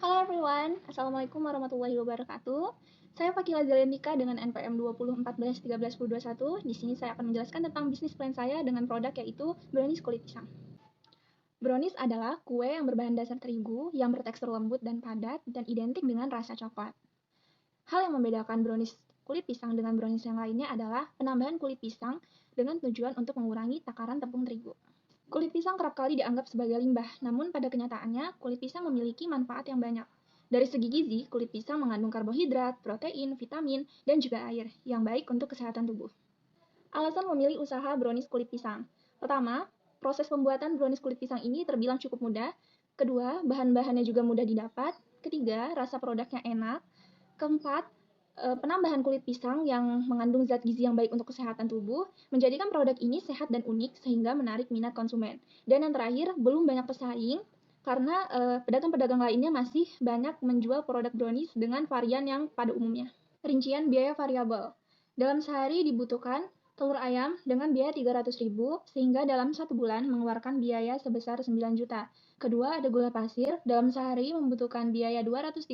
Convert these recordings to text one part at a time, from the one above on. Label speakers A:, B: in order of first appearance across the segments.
A: Halo everyone, Assalamualaikum warahmatullahi wabarakatuh. Saya Fakila Zaliandika dengan NPM 20141321. Di sini saya akan menjelaskan tentang bisnis plan saya dengan produk yaitu brownies kulit pisang. Brownies adalah kue yang berbahan dasar terigu yang bertekstur lembut dan padat dan identik dengan rasa coklat. Hal yang membedakan brownies kulit pisang dengan brownies yang lainnya adalah penambahan kulit pisang dengan tujuan untuk mengurangi takaran tepung terigu. Kulit pisang kerap kali dianggap sebagai limbah, namun pada kenyataannya kulit pisang memiliki manfaat yang banyak. Dari segi gizi, kulit pisang mengandung karbohidrat, protein, vitamin, dan juga air yang baik untuk kesehatan tubuh. Alasan memilih usaha brownies kulit pisang. Pertama, proses pembuatan brownies kulit pisang ini terbilang cukup mudah. Kedua, bahan-bahannya juga mudah didapat. Ketiga, rasa produknya enak. Keempat, penambahan kulit pisang yang mengandung zat gizi yang baik untuk kesehatan tubuh menjadikan produk ini sehat dan unik sehingga menarik minat konsumen. Dan yang terakhir, belum banyak pesaing karena pedagang-pedagang lainnya masih banyak menjual produk brownies dengan varian yang pada umumnya. Rincian biaya variabel. Dalam sehari dibutuhkan telur ayam dengan biaya 300.000 sehingga dalam 1 bulan mengeluarkan biaya sebesar 9 juta. Kedua, ada gula pasir. Dalam sehari membutuhkan biaya 238.000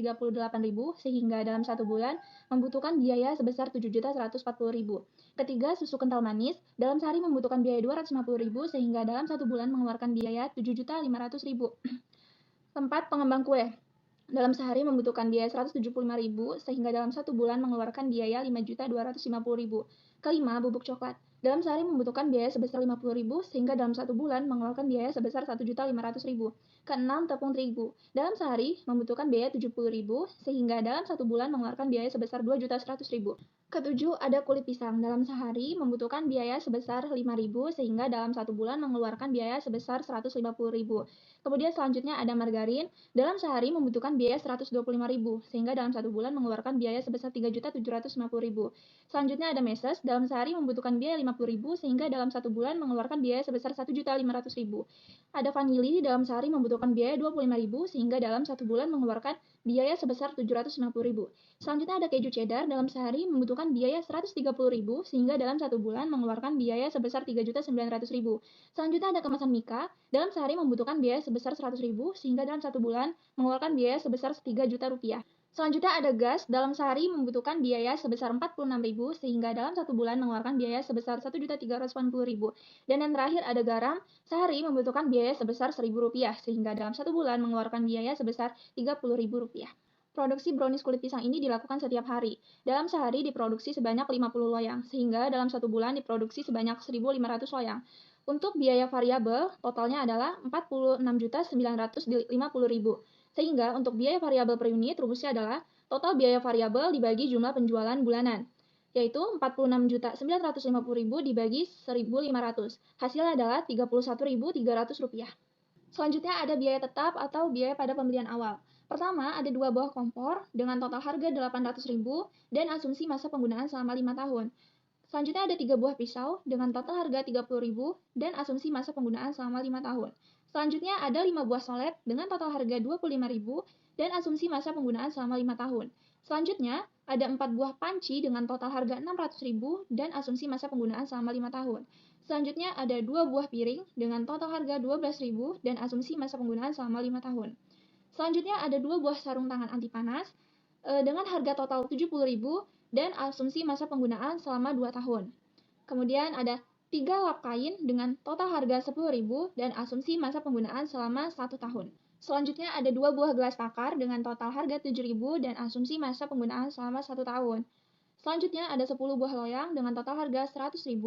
A: sehingga dalam 1 bulan membutuhkan biaya sebesar 7.140.000. Ketiga, susu kental manis. Dalam sehari membutuhkan biaya 250.000 sehingga dalam 1 bulan mengeluarkan biaya 7.500.000. Keempat, pengembang kue. Dalam sehari membutuhkan biaya 175.000 sehingga dalam 1 bulan mengeluarkan biaya 5.250.000. Kelima, bubuk coklat. Dalam sehari membutuhkan biaya sebesar 50.000 sehingga dalam 1 bulan mengeluarkan biaya sebesar 1.500.000. Keenam, tepung terigu. Dalam sehari membutuhkan biaya 70.000 sehingga dalam 1 bulan mengeluarkan biaya sebesar 2.100.000. Ketujuh, ada kulit pisang. Dalam sehari membutuhkan biaya sebesar 5.000 sehingga dalam 1 bulan mengeluarkan biaya sebesar 150.000. Kemudian selanjutnya ada margarin. Dalam sehari membutuhkan biaya 125.000 sehingga dalam 1 bulan mengeluarkan biaya sebesar 3.750.000. Selanjutnya ada meses. Dalam sehari membutuhkan biaya 50.000 sehingga dalam 1 bulan mengeluarkan biaya sebesar 1.500.000. Ada vanili. Dalam sehari membutuhkan biaya 25.000 sehingga dalam 1 bulan mengeluarkan biaya sebesar 750.000. Selanjutnya ada keju cheddar. Dalam sehari membutuhkan biaya 130.000 sehingga dalam 1 bulan mengeluarkan biaya sebesar 3.900.000. Selanjutnya ada kemasan Mika. Dalam sehari membutuhkan biaya sebesar 100.000 sehingga dalam 1 bulan mengeluarkan biaya sebesar 3 juta rupiah. Selanjutnya ada gas. Dalam sehari membutuhkan biaya sebesar 46.000 sehingga dalam 1 bulan mengeluarkan biaya sebesar 1.380.000. Dan yang terakhir ada garam. Sehari membutuhkan biaya sebesar 1.000 rupiah sehingga dalam 1 bulan mengeluarkan biaya sebesar 30.000 rupiah. Produksi brownies kulit pisang ini dilakukan setiap hari. Dalam sehari diproduksi sebanyak 50 loyang, sehingga dalam 1 bulan diproduksi sebanyak 1.500 loyang. Untuk biaya variabel, totalnya adalah 46.950.000. Sehingga untuk biaya variabel per unit, rumusnya adalah total biaya variabel dibagi jumlah penjualan bulanan, yaitu 46.950.000 dibagi 1.500. Hasilnya adalah Rp31.300. Selanjutnya ada biaya tetap atau biaya pada pembelian awal. Pertama, ada 2 buah kompor dengan total harga 800.000 dan asumsi masa penggunaan selama 5 tahun. Selanjutnya ada 3 buah pisau dengan total harga 30.000 dan asumsi masa penggunaan selama 5 tahun. Selanjutnya ada 5 buah solet dengan total harga 25.000 dan asumsi masa penggunaan selama 5 tahun. Selanjutnya ada 4 buah panci dengan total harga 600.000 dan asumsi masa penggunaan selama 5 tahun. Selanjutnya ada 2 buah piring dengan total harga 12.000 dan asumsi masa penggunaan selama 5 tahun. Selanjutnya ada 2 buah sarung tangan anti panas dengan harga total 70.000 dan asumsi masa penggunaan selama 2 tahun. Kemudian ada 3 lap kain dengan total harga 10.000 dan asumsi masa penggunaan selama 1 tahun. Selanjutnya ada 2 buah gelas takar dengan total harga 7.000 dan asumsi masa penggunaan selama 1 tahun. Selanjutnya ada 10 buah loyang dengan total harga 100.000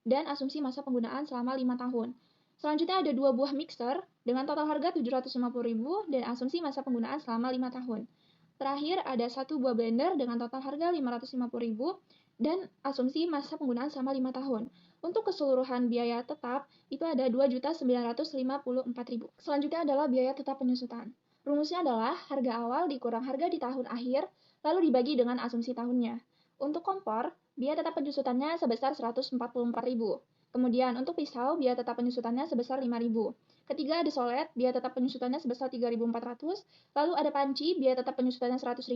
A: dan asumsi masa penggunaan selama 5 tahun. Selanjutnya ada 2 buah mixer dengan total harga 750.000 dan asumsi masa penggunaan selama 5 tahun. Terakhir ada 1 buah blender dengan total harga 550.000 dan asumsi masa penggunaan selama 5 tahun. Untuk keseluruhan biaya tetap itu ada 2.954.000. Selanjutnya adalah biaya tetap penyusutan. Rumusnya adalah harga awal dikurang harga di tahun akhir lalu dibagi dengan asumsi tahunnya. Untuk kompor, biaya tetap penyusutannya sebesar 144.000. Kemudian untuk pisau, biaya tetap penyusutannya sebesar 5.000. Ketiga ada solet, biaya tetap penyusutannya sebesar 3.400. Lalu ada panci, biaya tetap penyusutannya 100.000.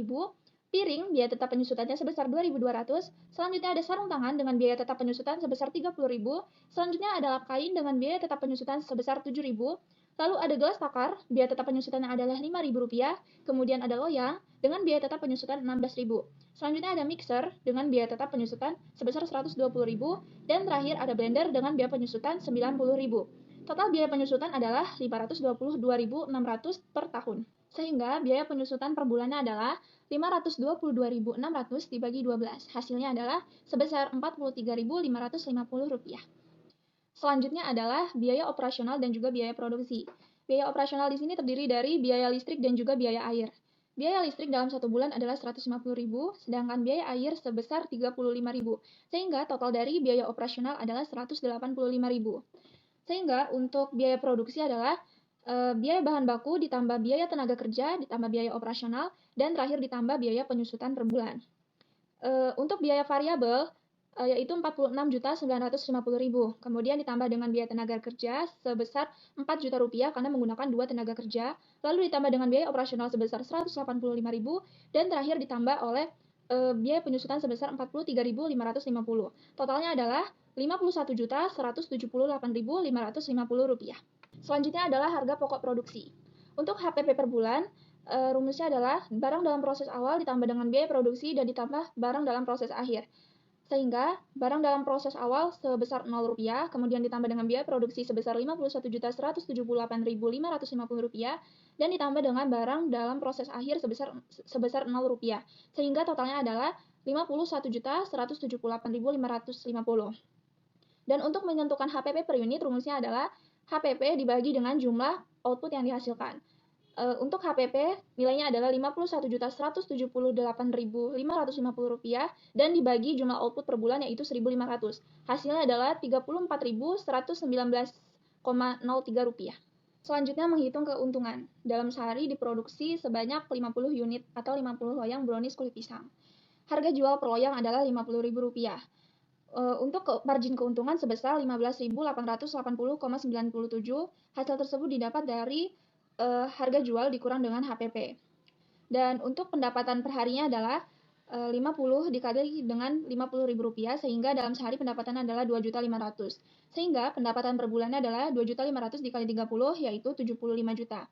A: Piring, biaya tetap penyusutannya sebesar 2.200. Selanjutnya ada sarung tangan dengan biaya tetap penyusutan sebesar 30.000. Selanjutnya ada lap kain dengan biaya tetap penyusutan sebesar 7.000. Lalu ada gelas takar, biaya tetap penyusutannya adalah Rp5.000, kemudian ada loyang dengan biaya tetap penyusutan Rp16.000. Selanjutnya ada mixer dengan biaya tetap penyusutan sebesar Rp120.000 dan terakhir ada blender dengan biaya penyusutan Rp90.000. Total biaya penyusutan adalah Rp522.600 per tahun. Sehingga biaya penyusutan per bulannya adalah Rp522.600 dibagi 12. Hasilnya adalah sebesar Rp43.550. Selanjutnya adalah biaya operasional dan juga biaya produksi. Biaya operasional di sini terdiri dari biaya listrik dan juga biaya air. Biaya listrik dalam satu bulan adalah Rp150.000, sedangkan biaya air sebesar Rp35.000, sehingga total dari biaya operasional adalah Rp185.000. Sehingga untuk biaya produksi adalah biaya bahan baku ditambah biaya tenaga kerja, ditambah biaya operasional, dan terakhir ditambah biaya penyusutan per bulan. Untuk biaya variabel, yaitu Rp46.950.000. Kemudian ditambah dengan biaya tenaga kerja sebesar Rp4 juta karena menggunakan 2 tenaga kerja. Lalu ditambah dengan biaya operasional sebesar Rp185.000 dan terakhir ditambah oleh biaya penyusutan sebesar Rp43.550. Totalnya adalah Rp51.178.550. Selanjutnya adalah harga pokok produksi. Untuk HPP per bulan, rumusnya adalah barang dalam proses awal ditambah dengan biaya produksi dan ditambah barang dalam proses akhir. Sehingga barang dalam proses awal sebesar Rp0, kemudian ditambah dengan biaya produksi sebesar Rp51.178.550 dan ditambah dengan barang dalam proses akhir sebesar Rp0. Sehingga totalnya adalah Rp51.178.550. Dan untuk menentukan HPP per unit, rumusnya adalah HPP dibagi dengan jumlah output yang dihasilkan. Untuk HPP, nilainya adalah Rp54.178.550 dan dibagi jumlah output per bulan yaitu 1.500. Hasilnya adalah Rp34.119,03. Selanjutnya menghitung keuntungan. Dalam sehari diproduksi sebanyak 50 unit atau 50 loyang brownies kulit pisang. Harga jual per loyang adalah Rp50.000. Untuk margin keuntungan sebesar Rp15.880,97. Hasil tersebut didapat dari harga jual dikurang dengan HPP. Dan untuk pendapatan perharinya adalah 50 dikali dengan Rp50.000 sehingga dalam sehari pendapatannya adalah Rp2.500.000. Sehingga pendapatan per bulannya adalah Rp2.500.000 dikali 30 yaitu Rp75 juta.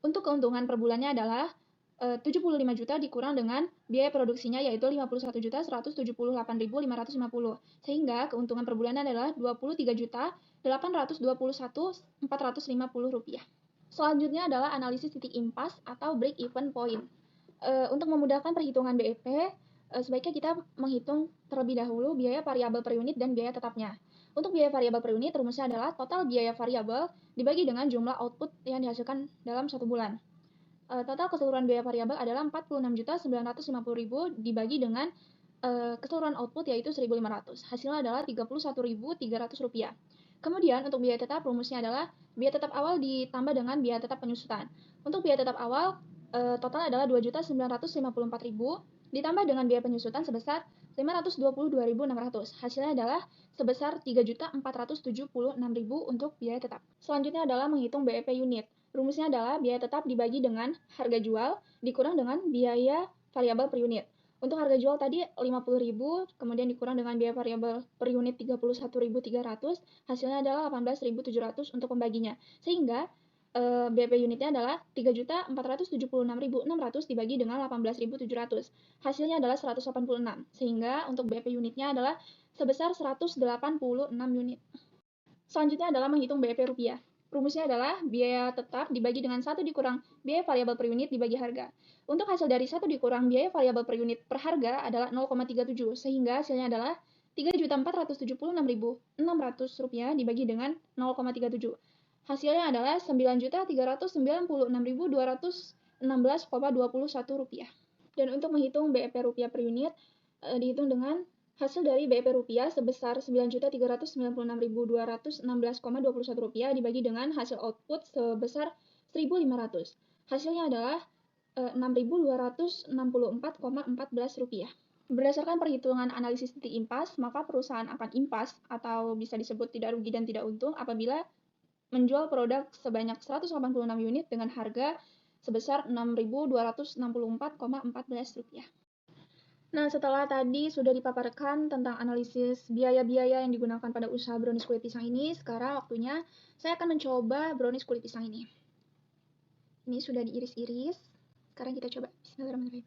A: Untuk keuntungan per bulannya adalah Rp75 juta dikurang dengan biaya produksinya yaitu Rp51.178.550. Sehingga keuntungan per bulannya adalah Rp23.821.450. Selanjutnya adalah analisis titik impas atau break even point. Untuk memudahkan perhitungan BEP, sebaiknya kita menghitung terlebih dahulu biaya variabel per unit dan biaya tetapnya. Untuk biaya variabel per unit, rumusnya adalah total biaya variabel dibagi dengan jumlah output yang dihasilkan dalam satu bulan. Total keseluruhan biaya variabel adalah Rp46.950.000 dibagi dengan keseluruhan output yaitu Rp1.500. Hasilnya adalah Rp31.300. Kemudian untuk biaya tetap rumusnya adalah biaya tetap awal ditambah dengan biaya tetap penyusutan. Untuk biaya tetap awal total adalah Rp2.954.000 ditambah dengan biaya penyusutan sebesar Rp522.600. Hasilnya adalah sebesar Rp3.476.000 untuk biaya tetap. Selanjutnya adalah menghitung BEP unit. Rumusnya adalah biaya tetap dibagi dengan harga jual dikurang dengan biaya variabel per unit. Untuk harga jual tadi Rp50.000, kemudian dikurang dengan biaya variabel per unit Rp31.300, hasilnya adalah Rp18.700 untuk pembaginya. Sehingga BEP unitnya adalah Rp3.476.600 dibagi dengan Rp18.700. Hasilnya adalah 186, sehingga untuk BEP unitnya adalah sebesar 186 unit. Selanjutnya adalah menghitung BEP rupiah. Rumusnya adalah biaya tetap dibagi dengan 1 dikurang biaya variabel per unit dibagi harga. Untuk hasil dari 1 dikurang biaya variabel per unit per harga adalah 0,37, sehingga hasilnya adalah Rp3.476.600 dibagi dengan 0,37. Hasilnya adalah Rp9.396.216,21. Dan untuk menghitung BEP rupiah per unit, dihitung dengan hasil dari BEP rupiah sebesar Rp9.396.216,21 dibagi dengan hasil output sebesar Rp1.500. Hasilnya adalah Rp6.264,14. Berdasarkan perhitungan analisis titik impas, maka perusahaan akan impas atau bisa disebut tidak rugi dan tidak untung apabila menjual produk sebanyak 186 unit dengan harga sebesar Rp6.264,14. Nah, setelah tadi sudah dipaparkan tentang analisis biaya-biaya yang digunakan pada usaha brownies kulit pisang ini, sekarang waktunya saya akan mencoba brownies kulit pisang ini. Ini sudah diiris-iris. Sekarang kita coba. Bismillahirrahmanirrahim.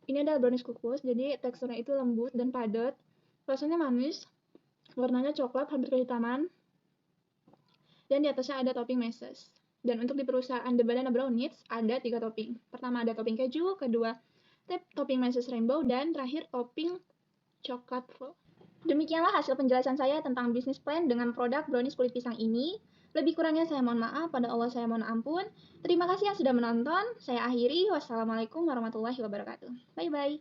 A: Ini adalah brownies kukus, jadi teksturnya itu lembut dan padat. Rasanya manis, warnanya coklat hampir kehitaman, dan di atasnya ada topping meses. Dan untuk di perusahaan The Banana Brownies ada 3 topping. Pertama ada topping keju, kedua topping meses rainbow, dan terakhir topping coklat full. Demikianlah hasil penjelasan saya tentang bisnis plan dengan produk brownies kulit pisang ini. Lebih kurangnya saya mohon maaf, pada Allah saya mohon ampun. Terima kasih yang sudah menonton. Saya akhiri. Wassalamualaikum warahmatullahi wabarakatuh. Bye-bye.